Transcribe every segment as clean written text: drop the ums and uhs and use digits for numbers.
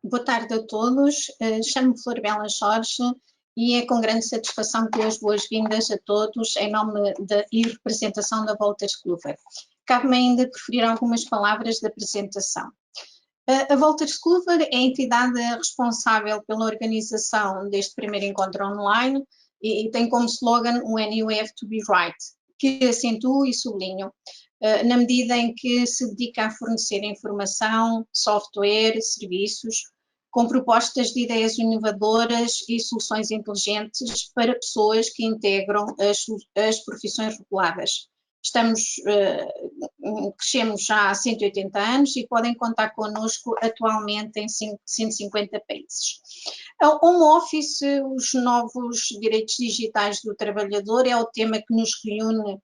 Boa tarde a todos, chamo-me Florbela Jorge e é com grande satisfação que dou as boas-vindas a todos em nome e representação da Wolters Kluwer. Cabe-me ainda preferir algumas palavras da apresentação. A Wolters Kluwer é a entidade responsável pela organização deste primeiro encontro online e tem como slogan When you have to be right, que acentuo e sublinho, na medida em que se dedica a fornecer informação, software, serviços, com propostas de ideias inovadoras e soluções inteligentes para pessoas que integram as profissões reguladas. Crescemos já há 180 anos e podem contar connosco atualmente em 150 países. O home office, os novos direitos digitais do trabalhador, é o tema que nos reúne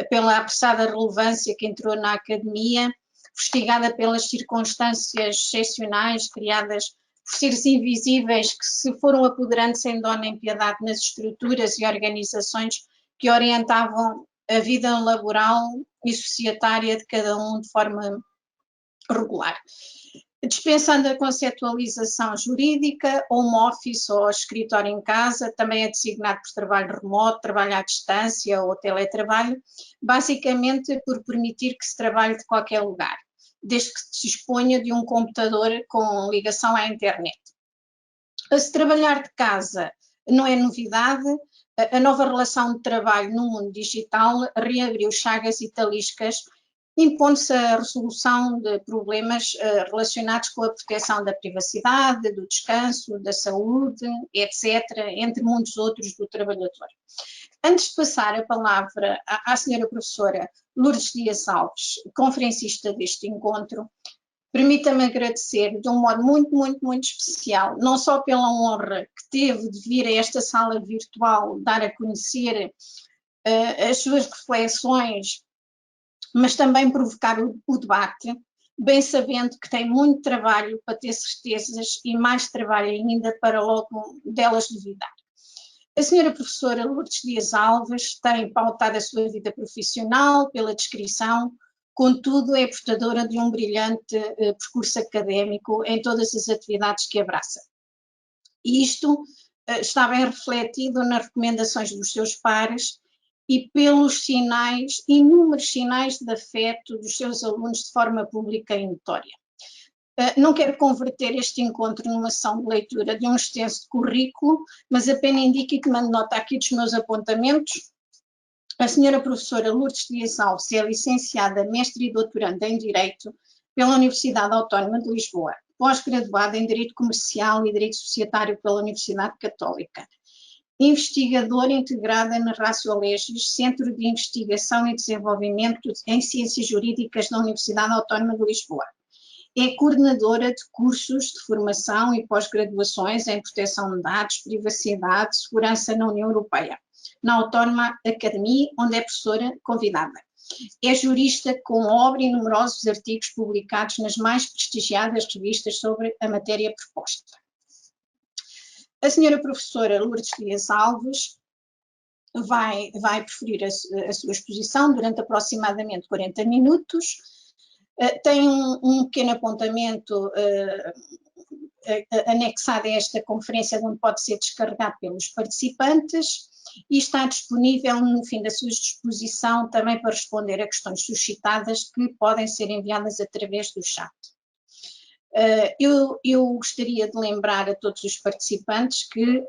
pela apressada relevância que entrou na academia, fustigada pelas circunstâncias excepcionais criadas por seres invisíveis que se foram apoderando sem dó nem piedade nas estruturas e organizações que orientavam a vida laboral e societária de cada um de forma regular. Dispensando a conceptualização jurídica, home office ou escritório em casa também é designado por trabalho remoto, trabalho à distância ou teletrabalho, basicamente por permitir que se trabalhe de qualquer lugar, desde que se disponha de um computador com ligação à internet. Se trabalhar de casa não é novidade, a nova relação de trabalho no mundo digital reabriu chagas e taliscas, impondo-se a resolução de problemas relacionados com a proteção da privacidade, do descanso, da saúde, etc., entre muitos outros do trabalhador. Antes de passar a palavra à senhora professora Lourdes Dias Alves, conferencista deste encontro, permita-me agradecer de um modo muito especial, não só pela honra que teve de vir a esta sala virtual dar a conhecer as suas reflexões, mas também provocar o debate, bem sabendo que tem muito trabalho para ter certezas e mais trabalho ainda para logo delas duvidar. A senhora professora Lourdes Dias Alves tem pautado a sua vida profissional pela descrição, contudo é portadora de um brilhante percurso académico em todas as atividades que abraça. E isto está bem refletido nas recomendações dos seus pares e pelos sinais, inúmeros sinais de afeto dos seus alunos de forma pública e notória. Não quero converter este encontro numa sessão de leitura de um extenso currículo, mas apenas indico e tomando nota aqui dos meus apontamentos. A senhora professora Lourdes Dias Alves é licenciada, mestre e doutoranda em Direito pela Universidade Autónoma de Lisboa, pós-graduada em Direito Comercial e Direito Societário pela Universidade Católica, investigadora integrada na Ratio Legis, Centro de Investigação e Desenvolvimento em Ciências Jurídicas da Universidade Autónoma de Lisboa. É coordenadora de cursos de formação e pós-graduações em proteção de dados, privacidade e segurança na União Europeia, na Autónoma Academia, onde é professora convidada. É jurista com obra e numerosos artigos publicados nas mais prestigiadas revistas sobre a matéria proposta. A senhora professora Lourdes Dias Alves vai proferir a sua exposição durante aproximadamente 40 minutos. Tem um pequeno apontamento anexado a esta conferência, onde pode ser descarregado pelos participantes e está disponível no fim da sua exposição também para responder a questões suscitadas que podem ser enviadas através do chat. Eu gostaria de lembrar a todos os participantes que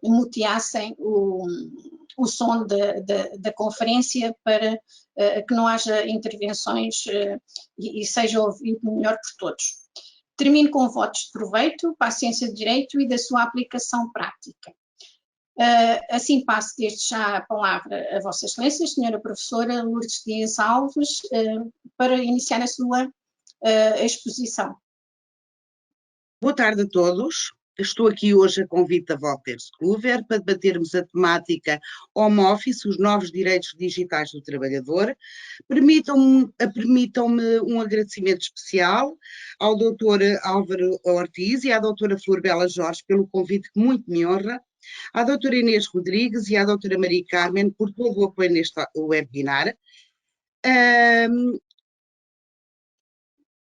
muteassem o som da conferência para que não haja intervenções e seja ouvido melhor por todos. Termino com votos de proveito para a ciência de direito e da sua aplicação prática. Assim passo desde já a palavra a Vossa Excelência, senhora professora Lourdes Dias Alves, para iniciar a sua exposição. Boa tarde a todos. Estou aqui hoje a convite da Wolters Kluwer para debatermos a temática Home Office, os novos direitos digitais do trabalhador. Permitam-me um agradecimento especial ao Dr. Álvaro Ortiz e à Dra. Florbela Jorge pelo convite que muito me honra, à Dra. Inês Rodrigues e à Dra. Maria Carmen por todo o apoio neste webinar.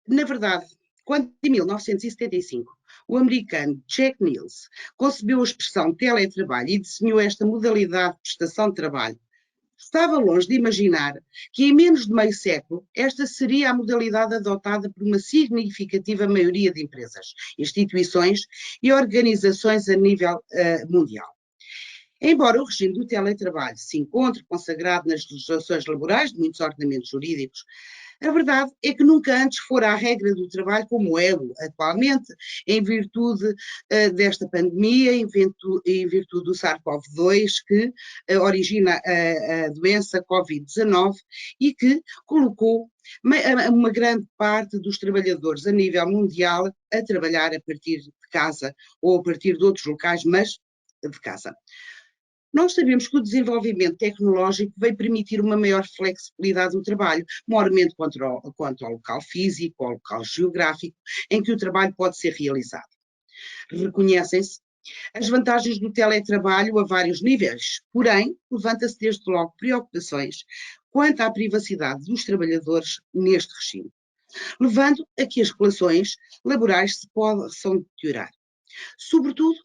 Na verdade, Quando, em 1975, o americano Jack Niels concebeu a expressão teletrabalho e desenhou esta modalidade de prestação de trabalho, estava longe de imaginar que, em menos de meio século, esta seria a modalidade adotada por uma significativa maioria de empresas, instituições e organizações a nível mundial. Embora o regime do teletrabalho se encontre consagrado nas legislações laborais de muitos ordenamentos jurídicos, a verdade é que nunca antes fora a regra do trabalho como é atualmente, em virtude desta pandemia, em virtude do SARS-CoV-2, que origina a doença Covid-19 e que colocou uma grande parte dos trabalhadores a nível mundial a trabalhar a partir de casa ou a partir de outros locais, mas de casa. Nós sabemos que o desenvolvimento tecnológico veio permitir uma maior flexibilidade do trabalho, maiormente quanto ao local físico, ao local geográfico, em que o trabalho pode ser realizado. Reconhecem-se as vantagens do teletrabalho a vários níveis, porém, levanta-se desde logo preocupações quanto à privacidade dos trabalhadores neste regime, levando a que as relações laborais se possam deteriorar. Sobretudo,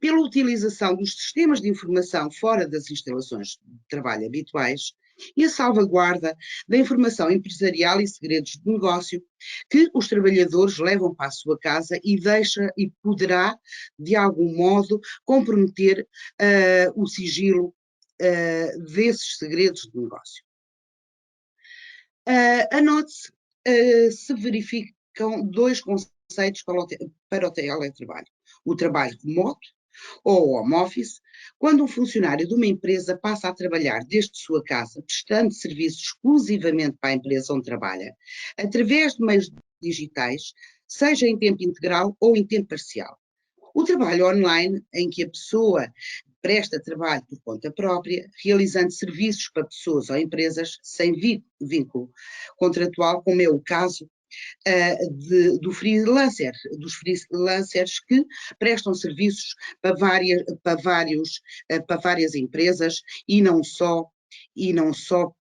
pela utilização dos sistemas de informação fora das instalações de trabalho habituais e a salvaguarda da informação empresarial e segredos de negócio que os trabalhadores levam para a sua casa e poderá, de algum modo, comprometer o sigilo desses segredos de negócio. Anote-se, se verificam dois conceitos para o teletrabalho. O trabalho remoto, ou home office, quando um funcionário de uma empresa passa a trabalhar desde sua casa, prestando serviços exclusivamente para a empresa onde trabalha, através de meios digitais, seja em tempo integral ou em tempo parcial. O trabalho online, em que a pessoa presta trabalho por conta própria, realizando serviços para pessoas ou empresas sem vínculo contratual, como é o caso dos freelancers que prestam serviços para várias empresas e não só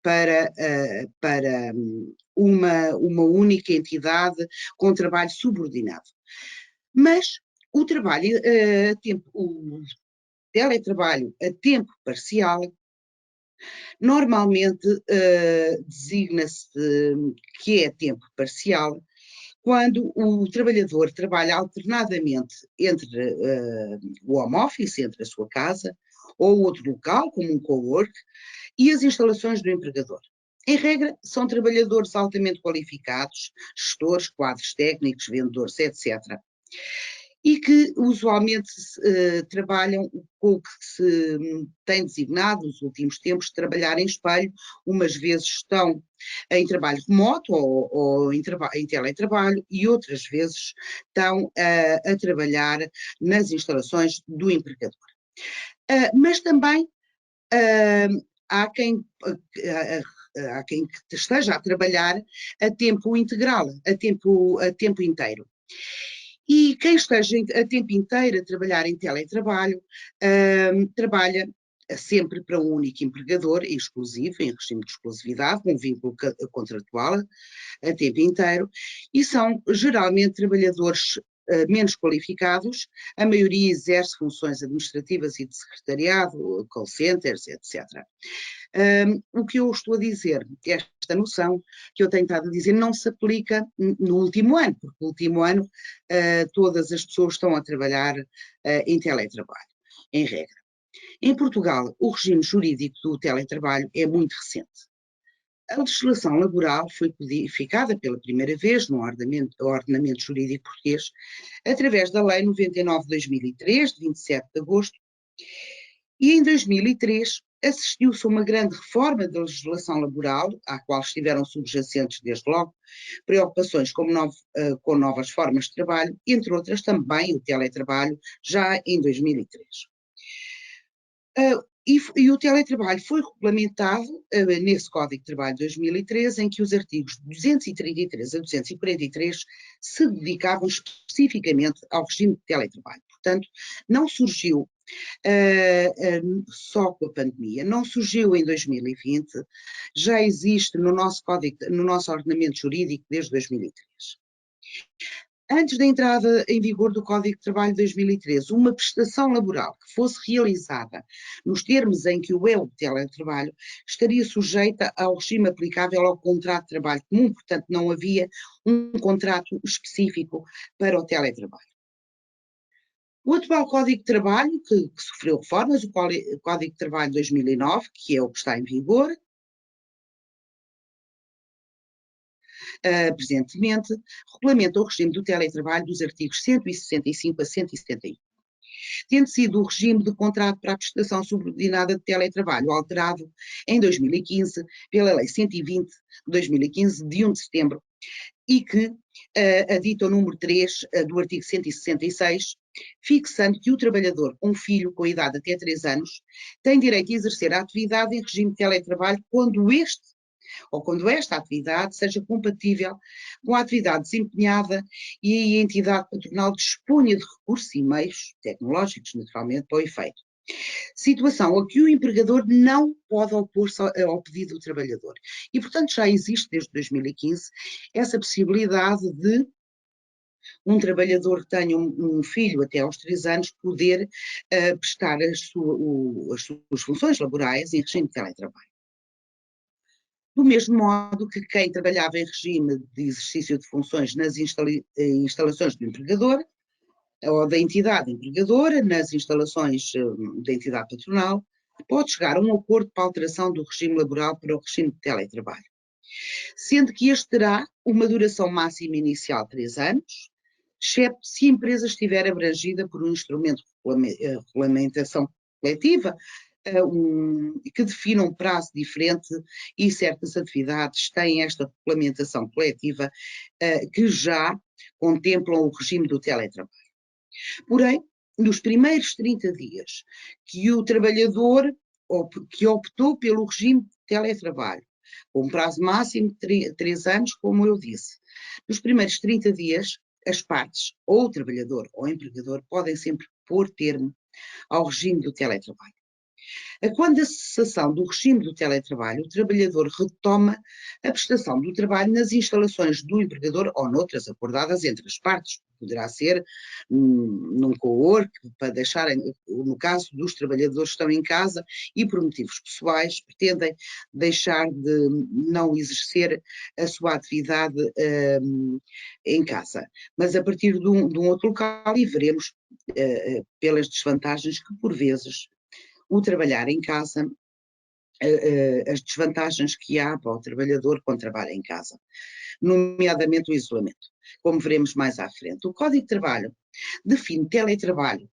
para uma única entidade com trabalho subordinado. Mas o teletrabalho a tempo parcial normalmente designa-se que é tempo parcial quando o trabalhador trabalha alternadamente entre o home office, entre a sua casa, ou outro local, como um cowork, e as instalações do empregador. Em regra, são trabalhadores altamente qualificados, gestores, quadros técnicos, vendedores, etc., e que usualmente trabalham com o que se tem designado nos últimos tempos de trabalhar em espelho, umas vezes estão em trabalho remoto ou em teletrabalho e outras vezes estão a trabalhar nas instalações do empregador. Mas também há quem esteja a trabalhar a tempo integral, a tempo inteiro. E quem esteja a tempo inteiro a trabalhar em teletrabalho, trabalha sempre para um único empregador, exclusivo, em regime de exclusividade, com vínculo contratual a tempo inteiro, e são geralmente trabalhadores menos qualificados, a maioria exerce funções administrativas e de secretariado, call centers, etc. O que eu estou a dizer, esta noção que eu tenho estado a dizer, não se aplica no último ano, porque no último ano todas as pessoas estão a trabalhar em teletrabalho, em regra. Em Portugal, o regime jurídico do teletrabalho é muito recente. A legislação laboral foi codificada pela primeira vez no ordenamento jurídico português, através da Lei 99/2003, de 27 de agosto, e em 2003 assistiu-se a uma grande reforma da legislação laboral, à qual estiveram subjacentes desde logo preocupações com novas formas de trabalho, entre outras também o teletrabalho, já em 2003. E o teletrabalho foi regulamentado nesse Código de Trabalho de 2013, em que os artigos 233 a 243 se dedicavam especificamente ao regime de teletrabalho. Portanto, não surgiu só com a pandemia, não surgiu em 2020, já existe no nosso ordenamento jurídico desde 2003. Antes da entrada em vigor do Código de Trabalho de 2013, uma prestação laboral que fosse realizada nos termos em que o é o teletrabalho estaria sujeita ao regime aplicável ao contrato de trabalho comum, portanto não havia um contrato específico para o teletrabalho. O atual Código de Trabalho, que sofreu reformas, o Código de Trabalho de 2009, que é o que está em vigor, presentemente, regulamenta o regime do teletrabalho dos artigos 165 a 171. Tendo sido o regime de contrato para a prestação subordinada de teletrabalho alterado em 2015 pela Lei 120 de 2015, de 1 de setembro, e que adita o número 3 do artigo 166, fixando que o trabalhador com um filho com idade até 3 anos tem direito a exercer a atividade em regime de teletrabalho quando esta atividade seja compatível com a atividade desempenhada e a entidade patronal disponha de recursos e meios tecnológicos, naturalmente, para o efeito. Situação a que o empregador não pode opor-se ao pedido do trabalhador. E, portanto, já existe desde 2015 essa possibilidade de um trabalhador que tenha um filho até aos 3 anos poder prestar as suas funções laborais em regime de teletrabalho. Do mesmo modo que quem trabalhava em regime de exercício de funções nas instalações do empregador ou da entidade empregadora, nas instalações da entidade patronal, pode chegar a um acordo para a alteração do regime laboral para o regime de teletrabalho. Sendo que este terá uma duração máxima inicial de 3 anos, excepto se a empresa estiver abrangida por um instrumento de regulamentação coletiva, que defina um prazo diferente, e certas atividades têm esta regulamentação coletiva que já contemplam o regime do teletrabalho. Porém, nos primeiros 30 dias que o trabalhador que optou pelo regime de teletrabalho, com um prazo máximo de 3 anos, como eu disse, nos primeiros 30 dias, as partes, ou o trabalhador ou o empregador, podem sempre pôr termo ao regime do teletrabalho. Quando a cessação do regime do teletrabalho, o trabalhador retoma a prestação do trabalho nas instalações do empregador ou noutras acordadas entre as partes. Poderá ser num co-work, para deixarem, no caso dos trabalhadores que estão em casa e por motivos pessoais pretendem deixar de não exercer a sua atividade em casa. Mas a partir de um outro local, e veremos pelas desvantagens que por vezes o trabalhar em casa, as desvantagens que há para o trabalhador quando trabalha em casa, nomeadamente o isolamento, como veremos mais à frente. O Código de Trabalho define teletrabalho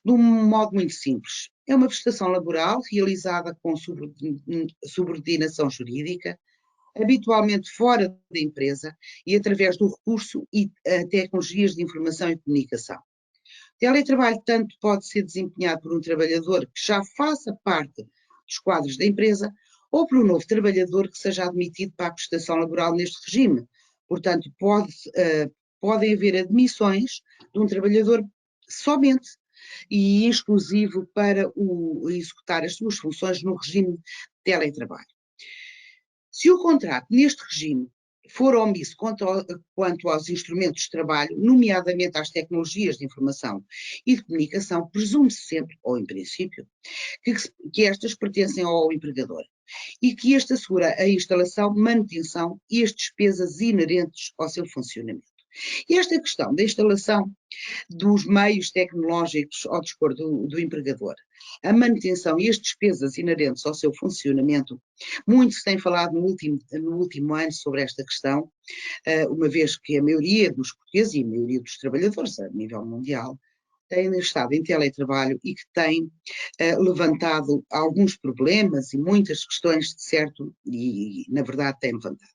de um modo muito simples. É uma prestação laboral realizada com subordinação jurídica, habitualmente fora da empresa e através do recurso a tecnologias de informação e comunicação. Teletrabalho tanto pode ser desempenhado por um trabalhador que já faça parte dos quadros da empresa ou por um novo trabalhador que seja admitido para a prestação laboral neste regime. Portanto, podem haver admissões de um trabalhador somente e exclusivo para executar as suas funções no regime de teletrabalho. Se o contrato neste regime for omisso quanto aos instrumentos de trabalho, nomeadamente às tecnologias de informação e de comunicação, presume-se sempre, ou em princípio, que estas pertencem ao empregador e que este assegura a instalação, manutenção e as despesas inerentes ao seu funcionamento. E esta questão da instalação dos meios tecnológicos ao dispor do empregador, a manutenção e as despesas inerentes ao seu funcionamento, muito se tem falado no último ano sobre esta questão, uma vez que a maioria dos portugueses e a maioria dos trabalhadores a nível mundial têm estado em teletrabalho e que têm levantado alguns problemas e muitas questões de certo, e na verdade têm levantado.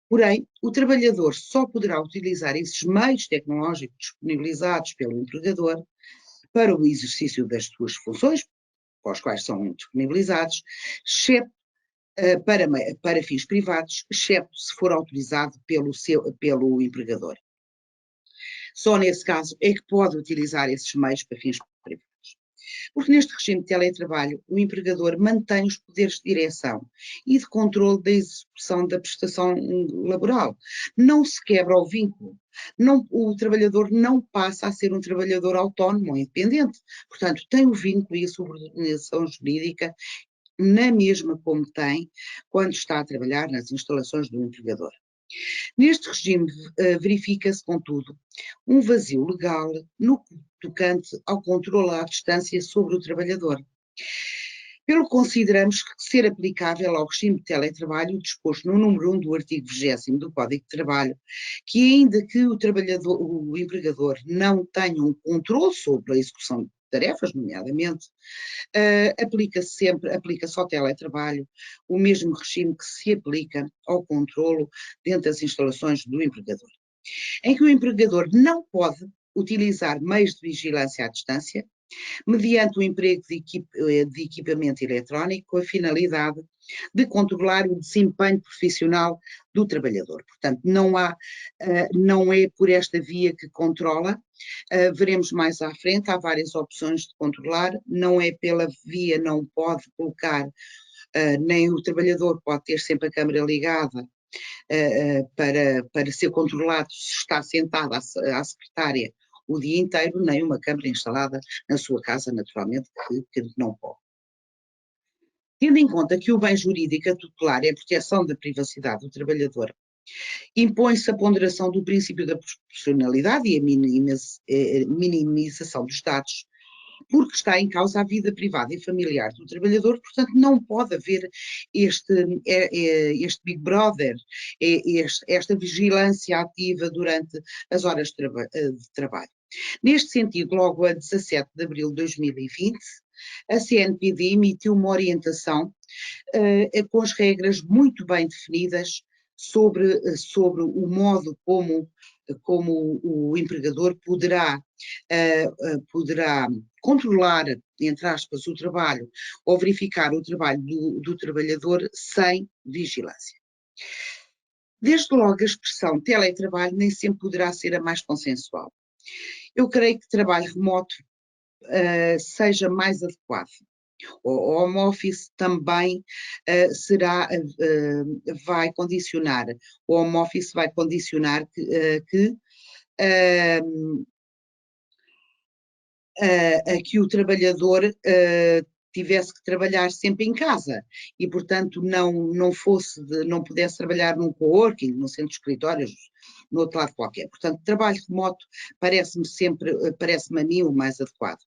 Porém, o trabalhador só poderá utilizar esses meios tecnológicos disponibilizados pelo empregador para o exercício das suas funções, para os quais são disponibilizados, exceto para fins privados, exceto se for autorizado pelo empregador. Só nesse caso é que pode utilizar esses meios para fins privados. Porque neste regime de teletrabalho, o empregador mantém os poderes de direção e de controle da execução da prestação laboral. Não se quebra o vínculo. Não, o trabalhador não passa a ser um trabalhador autónomo ou independente. Portanto, tem o vínculo e a subordinação jurídica na mesma como tem quando está a trabalhar nas instalações do empregador. Neste regime verifica-se, contudo, um vazio legal no tocante ao controle à distância sobre o trabalhador. Pelo que consideramos que ser aplicável ao regime de teletrabalho disposto no número 1 do artigo 20º do Código de Trabalho, que ainda que o empregador não tenha um controle sobre a execução de tarefas, nomeadamente, aplica-se ao teletrabalho o mesmo regime que se aplica ao controlo dentro das instalações do empregador, em que o empregador não pode utilizar meios de vigilância à distância, mediante o emprego de equipamento eletrónico com a finalidade de controlar o desempenho profissional do trabalhador. Portanto, não é por esta via que controla, veremos mais à frente, há várias opções de controlar, não é pela via, não pode colocar, nem o trabalhador pode ter sempre a câmara ligada para ser controlado se está sentado à secretária o dia inteiro, nem uma câmara instalada na sua casa, naturalmente, que não pode. Tendo em conta que o bem jurídico a tutelar é a proteção da privacidade do trabalhador, impõe-se a ponderação do princípio da proporcionalidade e a minimização dos dados, porque está em causa a vida privada e familiar do trabalhador, portanto não pode haver este Big Brother, esta vigilância ativa durante as horas de trabalho. Neste sentido, logo a 17 de abril de 2020, a CNPD emitiu uma orientação com as regras muito bem definidas sobre o modo como o empregador poderá controlar, entre aspas, o trabalho ou verificar o trabalho do trabalhador sem vigilância. Desde logo, a expressão teletrabalho nem sempre poderá ser a mais consensual. Eu creio que trabalho remoto seja mais adequado. O home office também vai condicionar, o home office vai condicionar que o trabalhador tivesse que trabalhar sempre em casa e, portanto, não pudesse trabalhar num coworking, num centro de escritórios, no outro lado qualquer. Portanto, trabalho remoto parece-me a mim o mais adequado.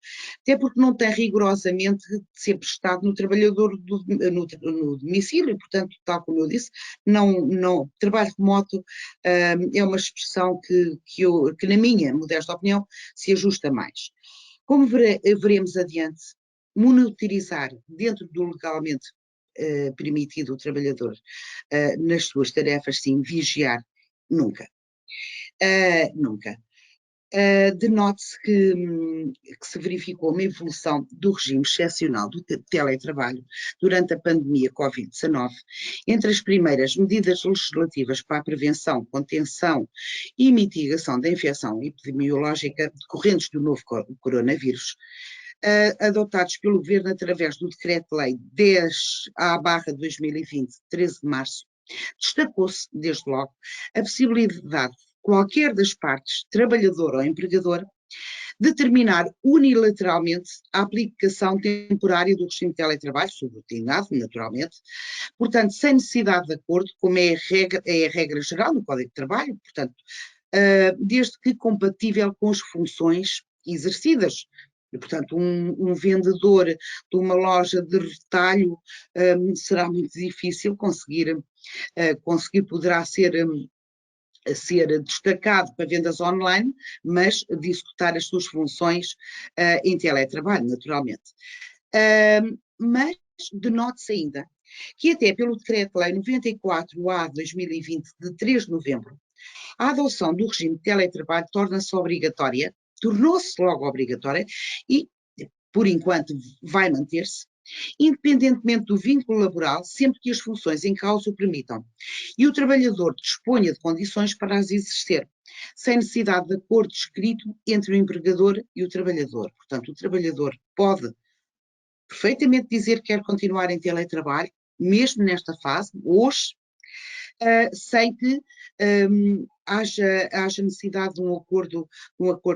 Até porque não tem rigorosamente de ser prestado no trabalhador no domicílio e, portanto, tal como eu disse, trabalho remoto é uma expressão que na minha modesta opinião, se ajusta mais. Como veremos adiante, monitorizar dentro do legalmente permitido o trabalhador nas suas tarefas, sim, vigiar, nunca. Nunca. Denote-se que se verificou uma evolução do regime excepcional do teletrabalho durante a pandemia Covid-19. Entre as primeiras medidas legislativas para a prevenção, contenção e mitigação da infecção epidemiológica decorrentes do novo coronavírus, adotados pelo Governo através do Decreto-Lei 10/2020, 13 de março, destacou-se, desde logo, a possibilidade de qualquer das partes, trabalhador ou empregador, determinar unilateralmente a aplicação temporária do regime de teletrabalho, subordinado, naturalmente, portanto, sem necessidade de acordo, como é a regra geral do Código de Trabalho, portanto, desde que compatível com as funções exercidas. E, portanto, um vendedor de uma loja de retalho será muito difícil conseguir poderá ser destacado para vendas online, mas de executar as suas funções em teletrabalho, naturalmente. Mas denote-se ainda que até pelo Decreto-Lei 94/2020, de 3 de novembro, a adoção do regime de teletrabalho tornou-se logo obrigatória e, por enquanto, vai manter-se, independentemente do vínculo laboral, sempre que as funções em causa o permitam, e o trabalhador disponha de condições para as exercer, sem necessidade de acordo escrito entre o empregador e o trabalhador. Portanto, o trabalhador pode perfeitamente dizer que quer continuar em teletrabalho, mesmo nesta fase, hoje, sem que haja necessidade de um acordo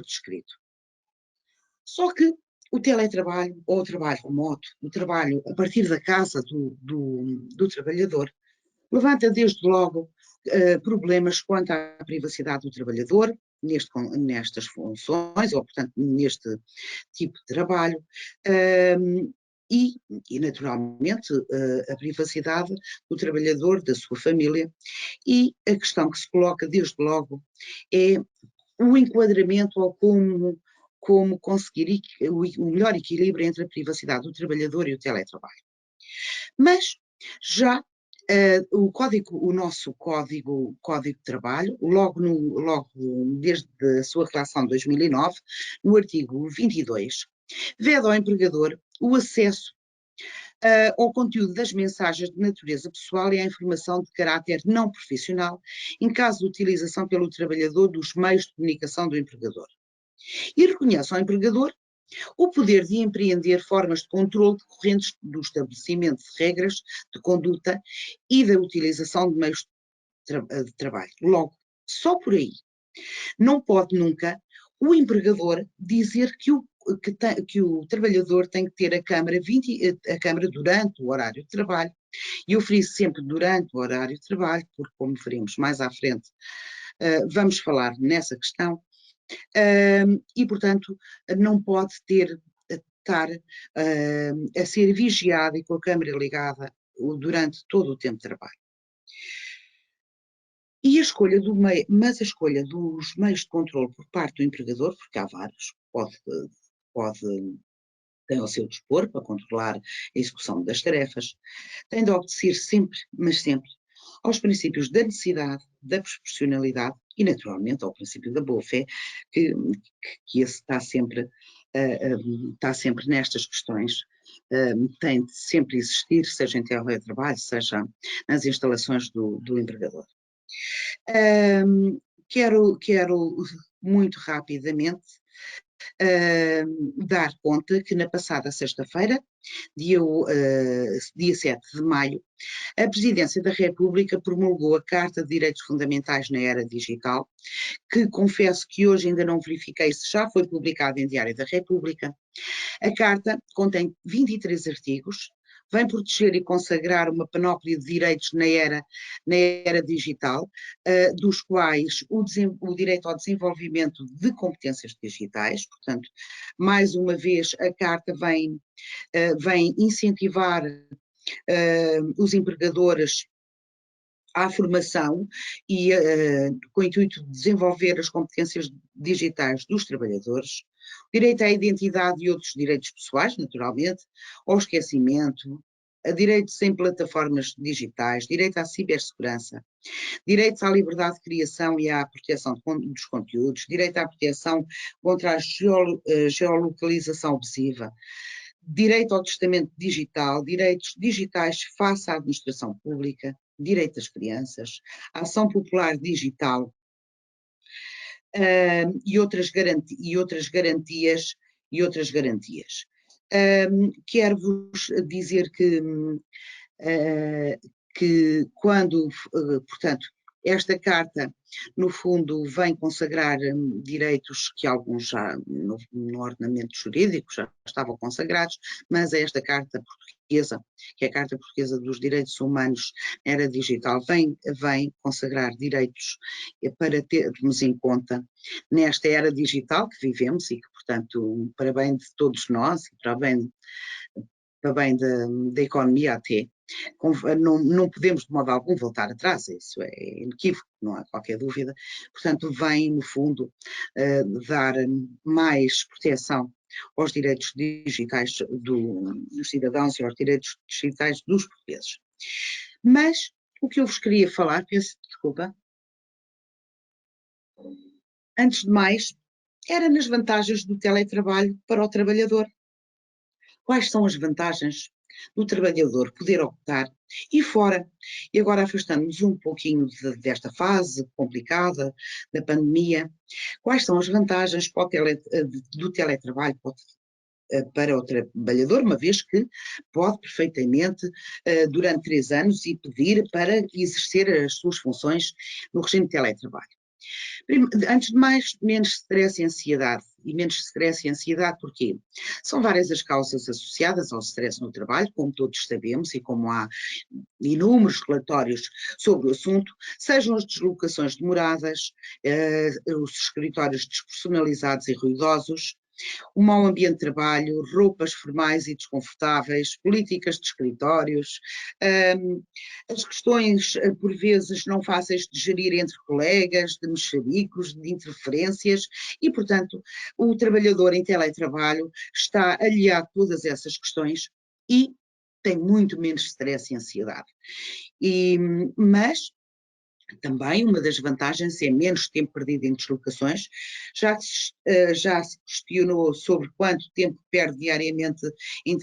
escrito. Só que o teletrabalho, ou o trabalho remoto, o trabalho a partir da casa do trabalhador, levanta desde logo problemas quanto à privacidade do trabalhador, nestas funções, ou portanto neste tipo de trabalho, e naturalmente a privacidade do trabalhador, da sua família, e a questão que se coloca desde logo é o enquadramento ou como conseguir o melhor equilíbrio entre a privacidade do trabalhador e o teletrabalho. Mas já o nosso código de trabalho, logo desde a sua relação de 2009, no artigo 22, veda ao empregador o acesso ao conteúdo das mensagens de natureza pessoal e à informação de caráter não profissional, em caso de utilização pelo trabalhador dos meios de comunicação do empregador. E reconhece ao empregador o poder de empreender formas de controle decorrentes do estabelecimento de regras de conduta e da utilização de meios de trabalho. Logo, só por aí, não pode nunca o empregador dizer que o trabalhador tem que ter a câmara durante o horário de trabalho, e eu friso sempre durante o horário de trabalho, porque como veremos mais à frente, vamos falar nessa questão, e portanto não pode estar a ser vigiado e com a câmara ligada durante todo o tempo de trabalho. E a escolha mas a escolha dos meios de controle por parte do empregador, porque há vários, tem ao seu dispor para controlar a execução das tarefas, tem de obedecer sempre, mas sempre, aos princípios da necessidade, da proporcionalidade e, naturalmente, ao princípio da boa-fé, que esse está sempre nestas questões, tem de sempre existir, seja em teletrabalho, seja nas instalações do empregador. Quero muito rapidamente dar conta que na passada sexta-feira, dia 7 de maio, a Presidência da República promulgou a Carta de Direitos Fundamentais na Era Digital, que confesso que hoje ainda não verifiquei se já foi publicada em Diário da República. A Carta contém 23 artigos, vem proteger e consagrar uma panóplia de direitos na era digital, dos quais o direito ao desenvolvimento de competências digitais, portanto, mais uma vez a Carta vem incentivar os empregadores à formação e com o intuito de desenvolver as competências digitais dos trabalhadores, direito à identidade e outros direitos pessoais, naturalmente, ao esquecimento, a direitos em plataformas digitais, direito à cibersegurança, direitos à liberdade de criação e à proteção dos conteúdos, direito à proteção contra a geolocalização abusiva, direito ao testamento digital, direitos digitais face à administração pública, direito das crianças, ação popular digital e outras garantias. Quero-vos dizer que quando, portanto, esta carta, no fundo, vem consagrar direitos que alguns já no ordenamento jurídico já estavam consagrados, mas esta carta portuguesa, que é a Carta Portuguesa dos Direitos Humanos na Era Digital, vem consagrar direitos para termos em conta nesta era digital que vivemos e que, portanto, para bem de todos nós e para bem da economia até, não podemos de modo algum voltar atrás, isso é inequívoco, não há qualquer dúvida. Portanto, vem, no fundo, dar mais proteção aos direitos digitais dos cidadãos e aos direitos digitais dos portugueses. Mas o que eu vos queria falar, desculpa, antes de mais, era nas vantagens do teletrabalho para o trabalhador. Quais são as vantagens do trabalhador poder optar e fora? E agora afastando-nos um pouquinho desta fase complicada da pandemia, quais são as vantagens do teletrabalho para o trabalhador, uma vez que pode perfeitamente, durante 3 anos, ir pedir para exercer as suas funções no regime de teletrabalho. Antes de mais, menos stress e ansiedade. E menos stress e ansiedade porquê? São várias as causas associadas ao stress no trabalho, como todos sabemos, e como há inúmeros relatórios sobre o assunto, sejam as deslocações demoradas, os escritórios despersonalizados e ruidosos, o mau ambiente de trabalho, roupas formais e desconfortáveis, políticas de escritórios, as questões, por vezes, não fáceis de gerir entre colegas, de mexericos, de interferências, e, portanto, o trabalhador em teletrabalho está aliado a todas essas questões e tem muito menos stress e ansiedade. Mas também uma das vantagens é menos tempo perdido em deslocações, já se questionou sobre quanto tempo perde diariamente em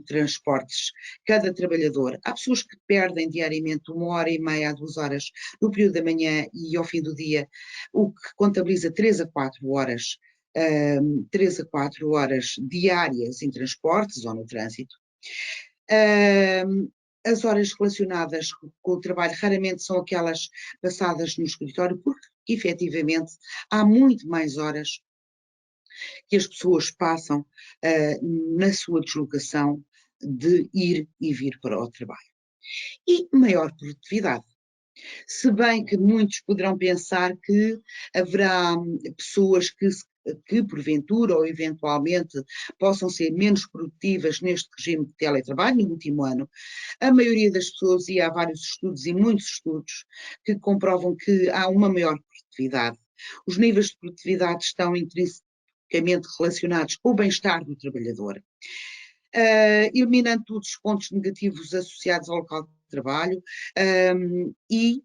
transportes cada trabalhador. Há pessoas que perdem diariamente 1h30 a 2 horas no período da manhã e ao fim do dia, o que contabiliza 3 a 4 horas, 3 a 4 horas diárias em transportes ou no trânsito. As horas relacionadas com o trabalho raramente são aquelas passadas no escritório, porque efetivamente há muito mais horas que as pessoas passam na sua deslocação de ir e vir para o trabalho. E maior produtividade. Se bem que muitos poderão pensar que haverá pessoas que porventura ou eventualmente possam ser menos produtivas neste regime de teletrabalho no último ano, a maioria das pessoas, e há vários estudos e muitos estudos que comprovam que há uma maior produtividade. Os níveis de produtividade estão intrinsecamente relacionados com o bem-estar do trabalhador, eliminando todos os pontos negativos associados ao local de trabalho e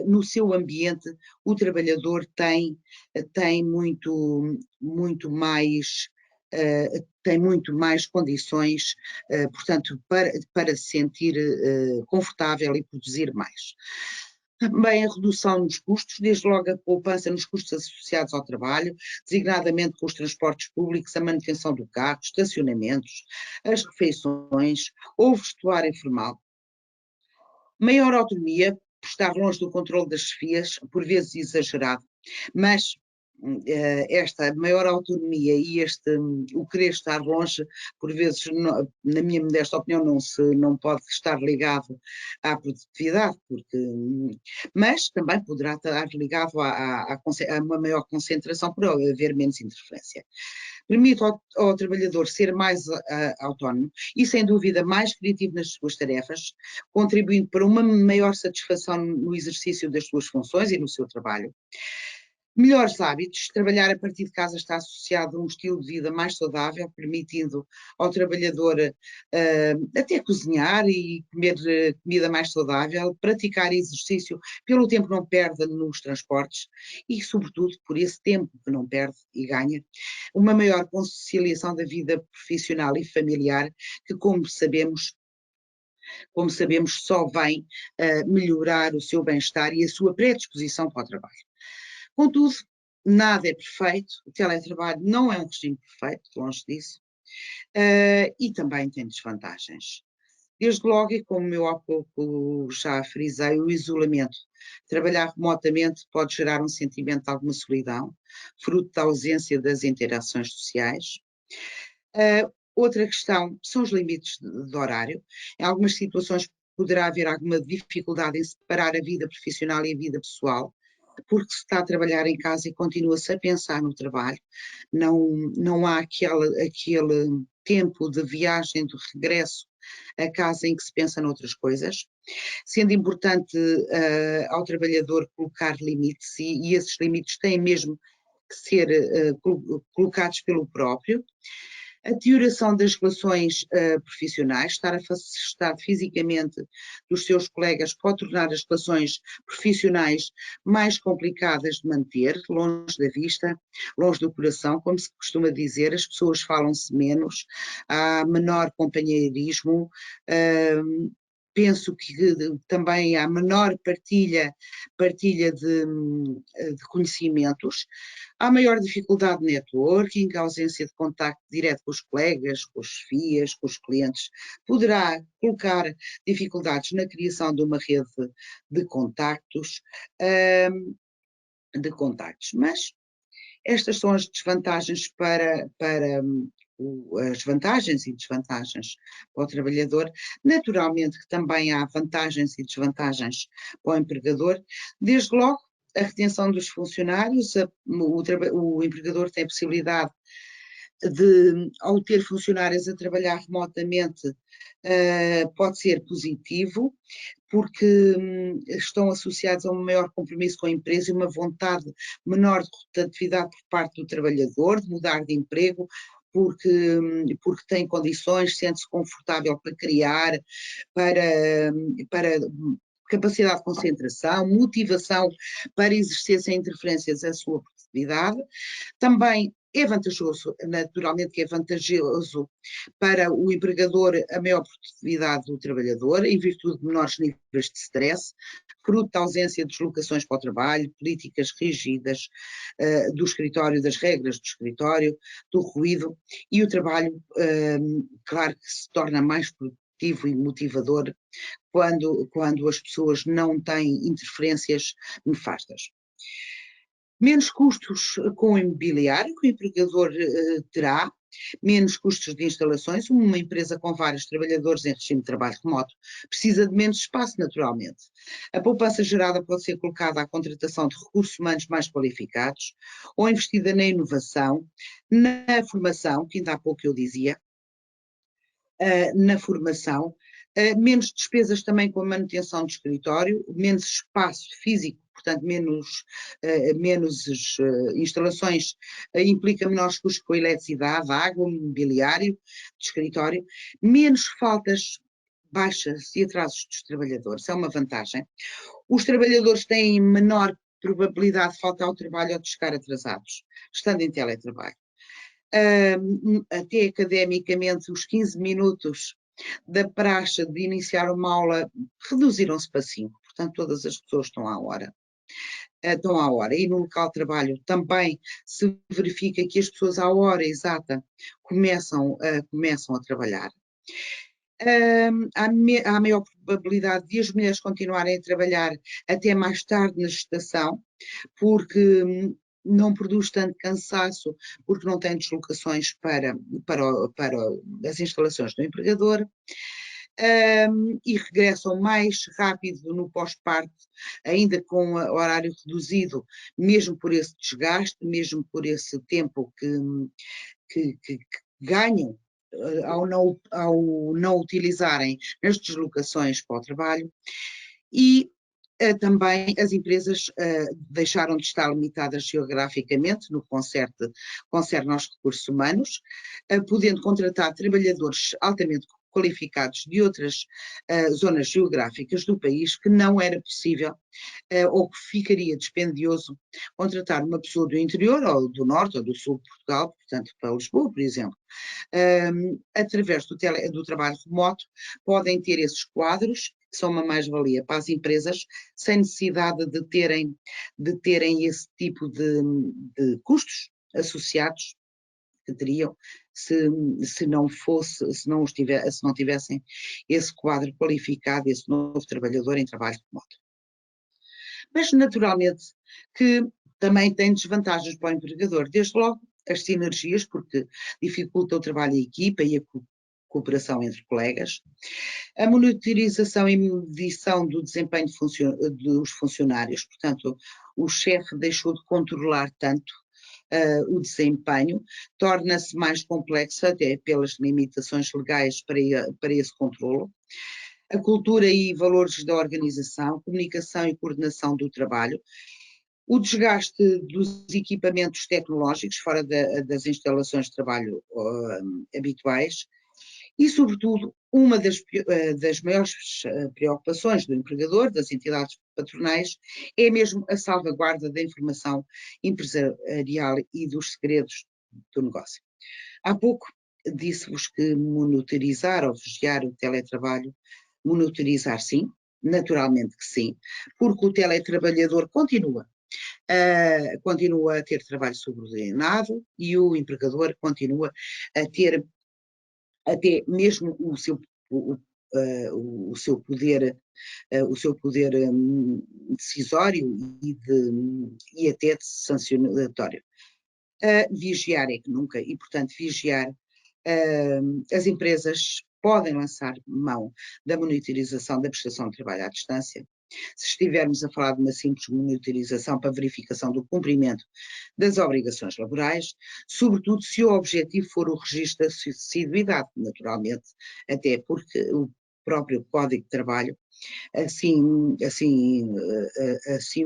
no seu ambiente o trabalhador tem muito mais condições, portanto, para se sentir confortável e produzir mais. Também a redução nos custos, desde logo a poupança nos custos associados ao trabalho, designadamente com os transportes públicos, a manutenção do carro, estacionamentos, as refeições ou vestuário informal. Maior autonomia, por estar longe do controle das chefias, por vezes exagerado, mas esta maior autonomia e o querer estar longe, por vezes, na minha modesta opinião, não pode estar ligado à produtividade, mas também poderá estar ligado a uma maior concentração por haver menos interferência. Permite ao trabalhador ser mais autónomo e, sem dúvida, mais criativo nas suas tarefas, contribuindo para uma maior satisfação no exercício das suas funções e no seu trabalho. Melhores hábitos, trabalhar a partir de casa está associado a um estilo de vida mais saudável, permitindo ao trabalhador até cozinhar e comer comida mais saudável, praticar exercício pelo tempo que não perde nos transportes e, sobretudo, por esse tempo que não perde e ganha, uma maior conciliação da vida profissional e familiar, que, como sabemos, só vem melhorar o seu bem-estar e a sua predisposição para o trabalho. Contudo, nada é perfeito, o teletrabalho não é um regime perfeito, longe disso, e também tem desvantagens. Desde logo, e como eu há pouco já frisei, o isolamento. Trabalhar remotamente pode gerar um sentimento de alguma solidão, fruto da ausência das interações sociais. Outra questão são os limites de horário. Em algumas situações poderá haver alguma dificuldade em separar a vida profissional e a vida pessoal, porque se está a trabalhar em casa e continua-se a pensar no trabalho, não há aquele tempo de viagem, de regresso a casa em que se pensa noutras coisas, sendo importante ao trabalhador colocar limites e esses limites têm mesmo que ser colocados pelo próprio. A deterioração das relações profissionais, estar afastado fisicamente dos seus colegas pode tornar as relações profissionais mais complicadas de manter, longe da vista, longe do coração, como se costuma dizer, as pessoas falam-se menos, há menor companheirismo, penso que também há menor partilha de conhecimentos, há maior dificuldade de networking, a ausência de contacto direto com os colegas, com os FIAs, com os clientes, poderá colocar dificuldades na criação de uma rede de contactos, mas estas são as desvantagens as vantagens e desvantagens para o trabalhador. Naturalmente que também há vantagens e desvantagens para o empregador. Desde logo, a retenção dos funcionários, o empregador tem a possibilidade de, ao ter funcionários a trabalhar remotamente, pode ser positivo, porque estão associados a um maior compromisso com a empresa e uma vontade menor de rotatividade por parte do trabalhador, de mudar de emprego, porque tem condições, sente-se confortável para criar, para capacidade de concentração, motivação para exercer sem interferências a sua produtividade. Também é vantajoso, naturalmente que é vantajoso para o empregador a maior produtividade do trabalhador, em virtude de menores níveis de stress, fruto da ausência de deslocações para o trabalho, políticas rígidas do escritório, das regras do escritório, do ruído, e o trabalho, claro que se torna mais produtivo e motivador quando as pessoas não têm interferências nefastas. Menos custos com o imobiliário que o empregador terá, menos custos de instalações. Uma empresa com vários trabalhadores em regime de trabalho remoto precisa de menos espaço, naturalmente. A poupança gerada pode ser colocada à contratação de recursos humanos mais qualificados ou investida na inovação, na formação, que ainda há pouco eu dizia, na formação, menos despesas também com a manutenção do escritório, menos espaço físico, portanto menos instalações, implica menores custos com a eletricidade, água, mobiliário de escritório, menos faltas, baixas e atrasos dos trabalhadores, é uma vantagem. Os trabalhadores têm menor probabilidade de faltar ao trabalho ou de chegar atrasados, estando em teletrabalho. Até academicamente, os 15 minutos da praxe de iniciar uma aula reduziram-se para 5, portanto todas as pessoas estão à hora. E no local de trabalho também se verifica que as pessoas à hora exata começam a trabalhar. Há maior probabilidade de as mulheres continuarem a trabalhar até mais tarde na gestação, porque não produz tanto cansaço, porque não tem deslocações para as instalações do empregador, e regressam mais rápido no pós-parto, ainda com horário reduzido, mesmo por esse desgaste, mesmo por esse tempo que ganham ao não utilizarem as deslocações para o trabalho. E também as empresas deixaram de estar limitadas geograficamente no que concerne aos recursos humanos, podendo contratar trabalhadores altamente qualificados de outras zonas geográficas do país, que não era possível ou que ficaria dispendioso contratar uma pessoa do interior ou do norte ou do sul de Portugal, portanto para Lisboa, por exemplo. Através do trabalho remoto podem ter esses quadros, que são uma mais-valia para as empresas, sem necessidade de terem esse tipo de custos associados que teriam se não tivessem esse quadro qualificado, esse novo trabalhador em trabalho remoto. Mas naturalmente que também tem desvantagens para o empregador, desde logo as sinergias, porque dificulta o trabalho em equipa e a cooperação entre colegas, a monitorização e medição do desempenho dos funcionários, portanto o chefe deixou de controlar tanto o desempenho, torna-se mais complexo até pelas limitações legais para esse controlo. A cultura e valores da organização, comunicação e coordenação do trabalho, o desgaste dos equipamentos tecnológicos fora das instalações de trabalho habituais e, sobretudo, uma das maiores preocupações do empregador, das entidades patronais, é mesmo a salvaguarda da informação empresarial e dos segredos do negócio. Há pouco disse-vos que monitorizar ou vigiar o teletrabalho monitorizar sim, naturalmente que sim, porque o teletrabalhador continua a ter trabalho subordinado e o empregador continua a ter até mesmo o seu poder, decisório e até sancionatório. Vigiar é que nunca, e portanto vigiar, as empresas podem lançar mão da monitorização da prestação de trabalho à distância. Se estivermos a falar de uma simples monitorização para verificação do cumprimento das obrigações laborais, sobretudo se o objetivo for o registro da assiduidade, naturalmente, até porque o próprio Código de Trabalho assim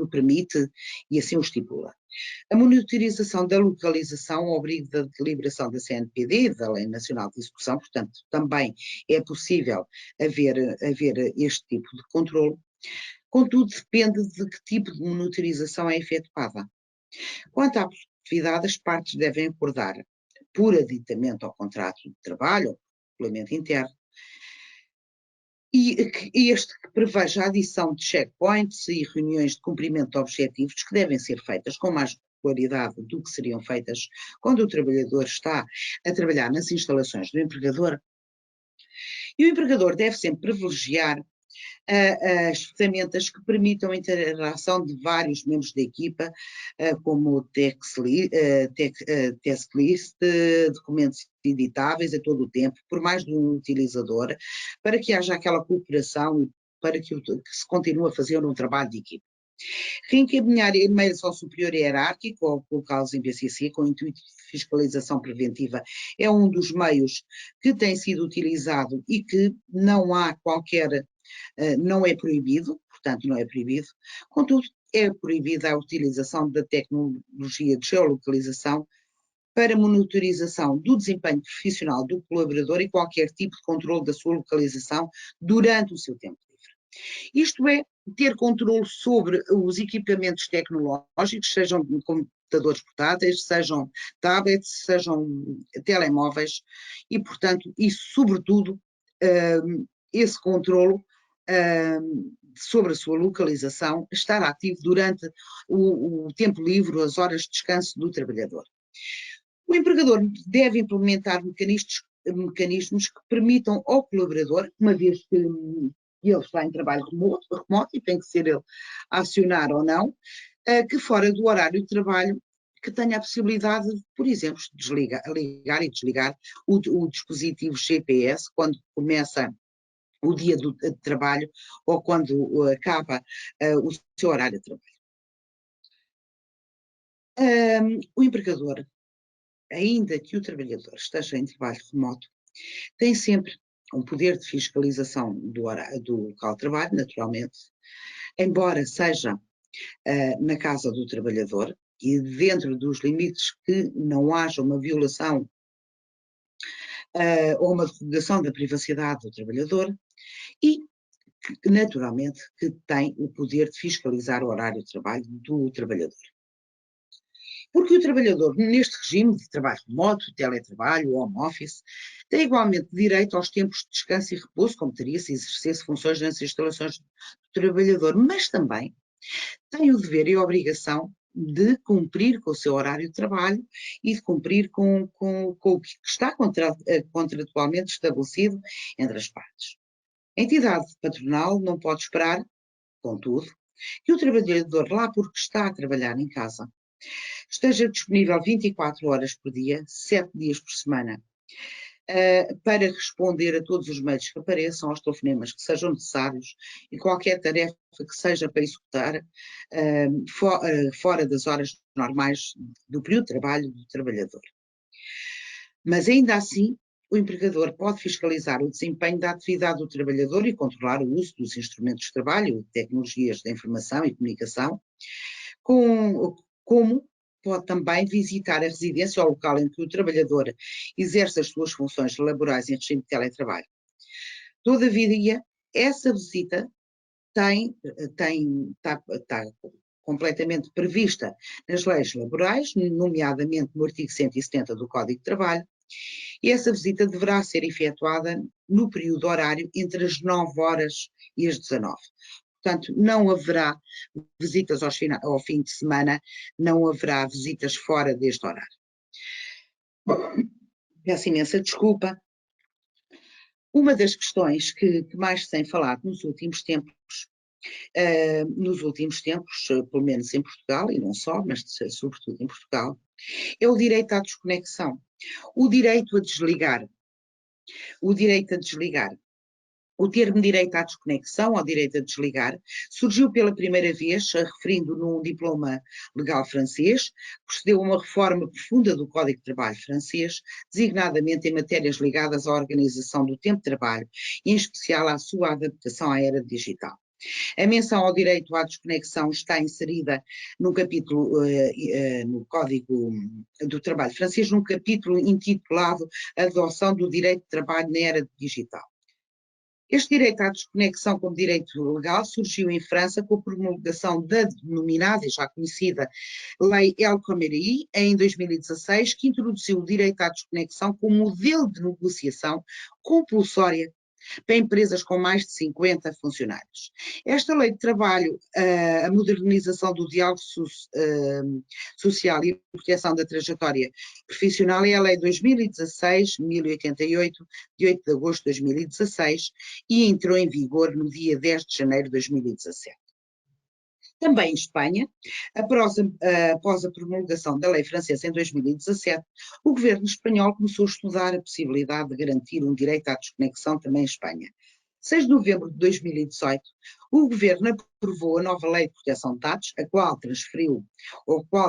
o permite e assim o estipula. A monitorização da localização obriga a deliberação da CNPD, da Lei Nacional de Execução, portanto, também é possível haver este tipo de controle. Contudo, depende de que tipo de monitorização é efetuada. Quanto à produtividade, as partes devem acordar por aditamento ao contrato de trabalho, ou regulamento interno, e este que preveja a adição de checkpoints e reuniões de cumprimento de objetivos que devem ser feitas com mais regularidade do que seriam feitas quando o trabalhador está a trabalhar nas instalações do empregador. E o empregador deve sempre privilegiar as ferramentas que permitam a interação de vários membros da equipa, como o task list, documentos editáveis a todo o tempo, por mais de um utilizador, para que haja aquela cooperação e para que se continue a fazer um trabalho de equipa. Reencaminhar e-mails ao superior hierárquico ou colocá-los em BCC com o intuito de fiscalização preventiva é um dos meios que tem sido utilizado e que não há qualquer, não é proibido, portanto não é proibido, contudo é proibida a utilização da tecnologia de geolocalização para monitorização do desempenho profissional do colaborador e qualquer tipo de controle da sua localização durante o seu tempo livre. Isto é, ter controle sobre os equipamentos tecnológicos, sejam computadores portáteis, sejam tablets, sejam telemóveis, e portanto, sobretudo, esse controle sobre a sua localização, estar ativo durante o tempo livre, as horas de descanso do trabalhador. O empregador deve implementar mecanismos que permitam ao colaborador, uma vez que ele está em trabalho remoto e tem que ser ele a acionar ou não, que fora do horário de trabalho, que tenha a possibilidade de, por exemplo, ligar e desligar o dispositivo GPS quando começa o dia de trabalho ou quando acaba o seu horário de trabalho. O empregador, ainda que o trabalhador esteja em trabalho remoto, tem sempre um poder de fiscalização do local de trabalho, naturalmente, embora seja na casa do trabalhador e dentro dos limites que não haja uma violação ou uma divulgação da privacidade do trabalhador e, naturalmente, que tem o poder de fiscalizar o horário de trabalho do trabalhador. Porque o trabalhador, neste regime de trabalho remoto, teletrabalho, home office, tem igualmente direito aos tempos de descanso e repouso, como teria se exercesse funções nas instalações do trabalhador, mas também tem o dever e a obrigação de cumprir com o seu horário de trabalho e de cumprir com o que está contratualmente estabelecido entre as partes. A entidade patronal não pode esperar, contudo, que o trabalhador, lá porque está a trabalhar em casa, esteja disponível 24 horas por dia, 7 dias por semana, para responder a todos os meios que apareçam, aos telefonemas que sejam necessários e qualquer tarefa que seja para executar fora das horas normais do período de trabalho do trabalhador. Mas ainda assim, o empregador pode fiscalizar o desempenho da atividade do trabalhador e controlar o uso dos instrumentos de trabalho, tecnologias da informação e comunicação, como pode também visitar a residência ou local em que o trabalhador exerce as suas funções laborais em regime de teletrabalho. Todavia, essa visita está completamente prevista nas leis laborais, nomeadamente no artigo 170 do Código de Trabalho, e essa visita deverá ser efetuada no período horário entre as 9 horas e as 19. Portanto, não haverá visitas ao fim de semana, não haverá visitas fora deste horário. Peço imensa desculpa. Uma das questões que mais se tem falado nos últimos tempos, pelo menos em Portugal, e não só, mas sobretudo em Portugal, é o direito à desconexão, o direito a desligar. O direito a desligar. O termo direito à desconexão, ou direito a desligar, surgiu pela primeira vez, referindo num diploma legal francês, procedeu a uma reforma profunda do Código de Trabalho francês, designadamente em matérias ligadas à organização do tempo de trabalho, e em especial à sua adaptação à era digital. A menção ao direito à desconexão está inserida num capítulo no Código do Trabalho francês, num capítulo intitulado Adoção do Direito de Trabalho na Era Digital. Este direito à desconexão como direito legal surgiu em França com a promulgação da denominada e já conhecida Lei El Khomri em 2016, que introduziu o direito à desconexão como modelo de negociação compulsória para empresas com mais de 50 funcionários. Esta lei de trabalho, a modernização do diálogo social e a proteção da trajetória profissional é a Lei 2016-1088, de 8 de agosto de 2016, e entrou em vigor no dia 10 de janeiro de 2017. Também em Espanha, após a promulgação da lei francesa em 2017, o governo espanhol começou a estudar a possibilidade de garantir um direito à desconexão também em Espanha. 6 de novembro de 2018, o governo aprovou a nova lei de proteção de dados, a qual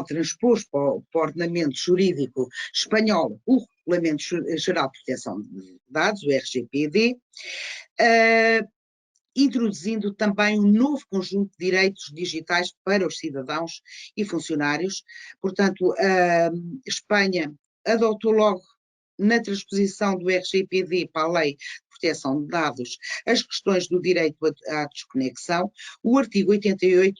transpôs para o ordenamento jurídico espanhol o Regulamento Geral de Proteção de Dados, o RGPD, introduzindo também um novo conjunto de direitos digitais para os cidadãos e funcionários. Portanto, a Espanha adotou logo, na transposição do RGPD para a Lei de Proteção de Dados, as questões do direito à desconexão. O artigo 88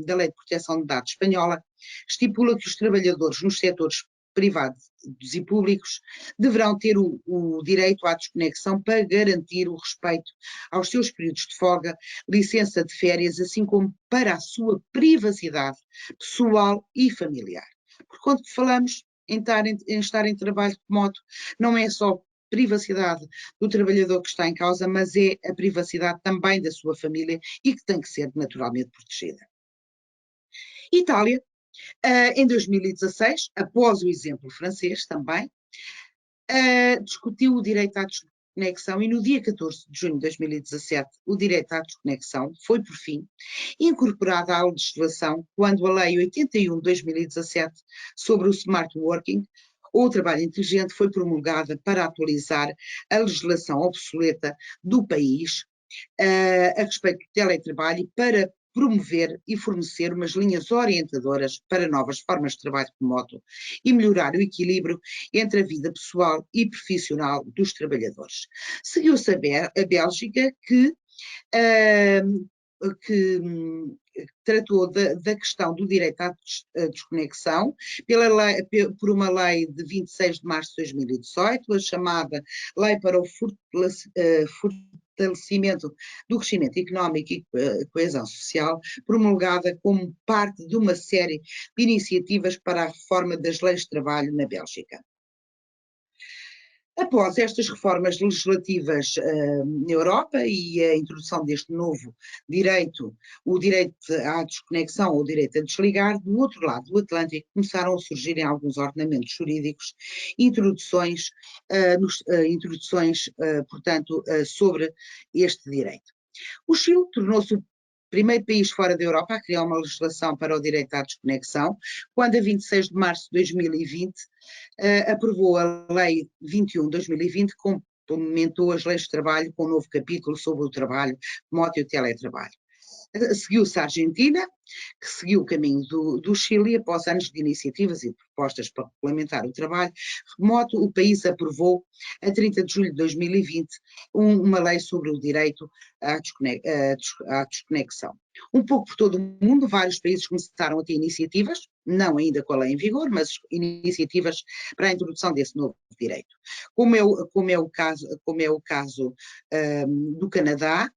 da Lei de Proteção de Dados espanhola estipula que os trabalhadores nos setores privados e públicos deverão ter o direito à desconexão para garantir o respeito aos seus períodos de folga, licença de férias, assim como para a sua privacidade pessoal e familiar. Porque quando falamos em estar em trabalho remoto, não é só privacidade do trabalhador que está em causa, mas é a privacidade também da sua família e que tem que ser naturalmente protegida. Itália, em 2016, após o exemplo francês também, discutiu o direito à desconexão e no dia 14 de junho de 2017 o direito à desconexão foi, por fim, incorporado à legislação quando a Lei 81 de 2017 sobre o smart working, ou o trabalho inteligente, foi promulgada para atualizar a legislação obsoleta do país a respeito do teletrabalho e para promover e fornecer umas linhas orientadoras para novas formas de trabalho remoto e melhorar o equilíbrio entre a vida pessoal e profissional dos trabalhadores. Seguiu-se a Bélgica, que tratou da questão do direito à desconexão por uma lei de 26 de março de 2018, a chamada Lei para o Fortalecimento do Crescimento Económico e Coesão Social, promulgada como parte de uma série de iniciativas para a reforma das leis de trabalho na Bélgica. Após estas reformas legislativas na Europa e a introdução deste novo direito, o direito à desconexão ou o direito a desligar, do outro lado do Atlântico começaram a surgir em alguns ordenamentos jurídicos introduções, portanto, sobre este direito. O Chile tornou-se o primeiro país fora da Europa a criar uma legislação para o direito à desconexão, quando a 26 de março de 2020 aprovou a Lei 21 de 2020, que complementou as leis de trabalho com um novo capítulo sobre o trabalho remoto e o teletrabalho. Seguiu-se a Argentina, que seguiu o caminho do Chile, e após anos de iniciativas e propostas para regulamentar o trabalho remoto, o país aprovou, a 30 de julho de 2020, uma lei sobre o direito à desconexão. Um pouco por todo o mundo, vários países começaram a ter iniciativas, não ainda com a lei em vigor, mas iniciativas para a introdução desse novo direito. Como é o caso do Canadá,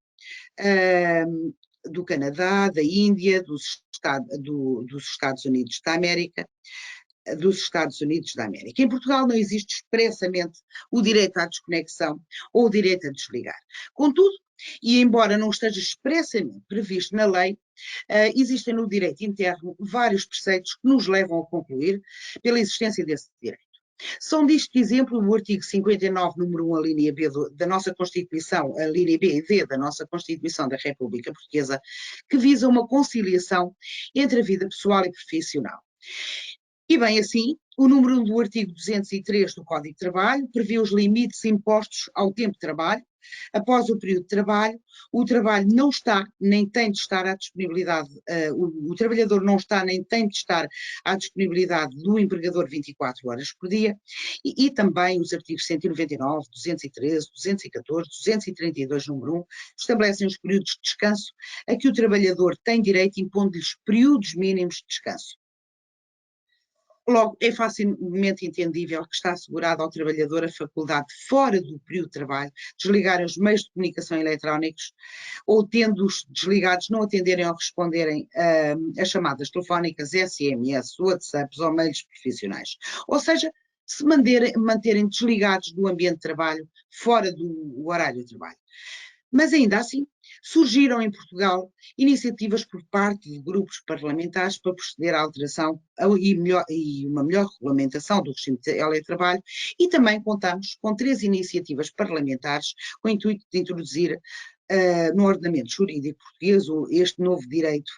da Índia, dos Estados Unidos da América, Em Portugal não existe expressamente o direito à desconexão ou o direito a desligar. Contudo, e embora não esteja expressamente previsto na lei, existem no direito interno vários preceitos que nos levam a concluir pela existência desse direito. São disto exemplo o artigo 59, número 1, a linha B da nossa Constituição, a linha B e D da nossa Constituição da República Portuguesa, que visa uma conciliação entre a vida pessoal e profissional. E bem assim, o número 1 do artigo 203 do Código de Trabalho prevê os limites impostos ao tempo de trabalho. Após o período de trabalho, o trabalho não está, nem tem de estar à disponibilidade, o trabalhador não está, nem tem de estar à disponibilidade do empregador 24 horas por dia, e também os artigos 199, 213, 214, 232, número 1, estabelecem os períodos de descanso a que o trabalhador tem direito, impondo-lhes períodos mínimos de descanso. Logo, é facilmente entendível que está assegurada ao trabalhador a faculdade, fora do período de trabalho, desligar os meios de comunicação eletrónicos ou, tendo-os desligados, não atenderem ou responderem a chamadas telefónicas, SMS, WhatsApps ou mails profissionais. Ou seja, se manterem desligados do ambiente de trabalho, fora do horário de trabalho. Mas ainda assim, surgiram em Portugal iniciativas por parte de grupos parlamentares para proceder à alteração e uma melhor regulamentação do regime de teletrabalho, e também contamos com 3 iniciativas parlamentares com o intuito de introduzir no ordenamento jurídico português este novo direito,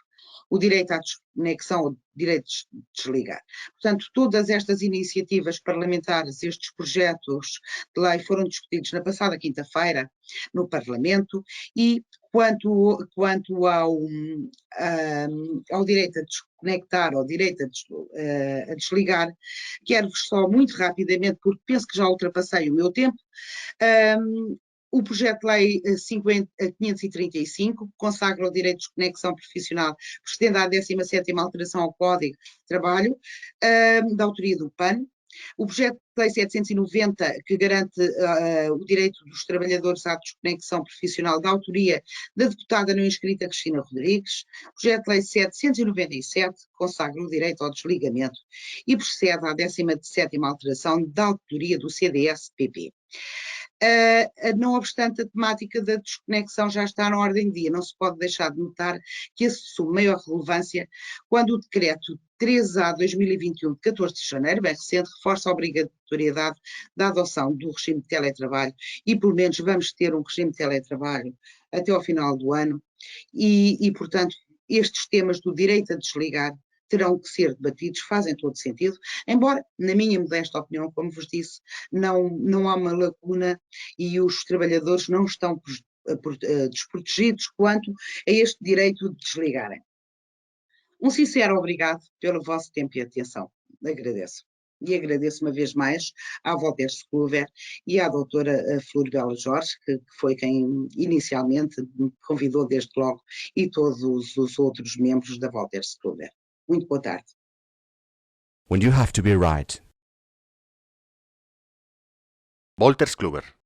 o direito à desconexão, o direito de desligar. Portanto, todas estas iniciativas parlamentares, estes projetos de lei foram discutidos na passada quinta-feira no Parlamento, e quanto ao direito a desconectar, ao direito a desligar, quero-vos só muito rapidamente, porque penso que já ultrapassei o meu tempo, o projeto de lei 535 consagra o direito de desconexão profissional, procedendo à 17ª alteração ao Código de Trabalho, da autoria do PAN. O projeto de lei 790, que garante o direito dos trabalhadores à desconexão profissional, da autoria da deputada não inscrita Cristina Rodrigues. O projeto de lei 797, que consagra o direito ao desligamento e procede à 17ª alteração, da autoria do CDS-PP. Não obstante a temática da desconexão já está na ordem do dia, não se pode deixar de notar que assume maior relevância quando o decreto 13/2021, de 14 de janeiro, bem recente, reforça a obrigatoriedade da adoção do regime de teletrabalho, e pelo menos vamos ter um regime de teletrabalho até ao final do ano, e portanto, estes temas do direito a desligar terão que ser debatidos, fazem todo sentido, embora, na minha modesta opinião, como vos disse, não há uma lacuna e os trabalhadores não estão desprotegidos quanto a este direito de desligarem. Um sincero obrigado pelo vosso tempo e atenção. Agradeço. E agradeço uma vez mais à Walters Kluwer e à doutora Flor Bela Jorge, que foi quem inicialmente me convidou desde logo, e todos os outros membros da Walters Kluwer. Muito boa tarde. When you have to be right. Wolters Kluwer.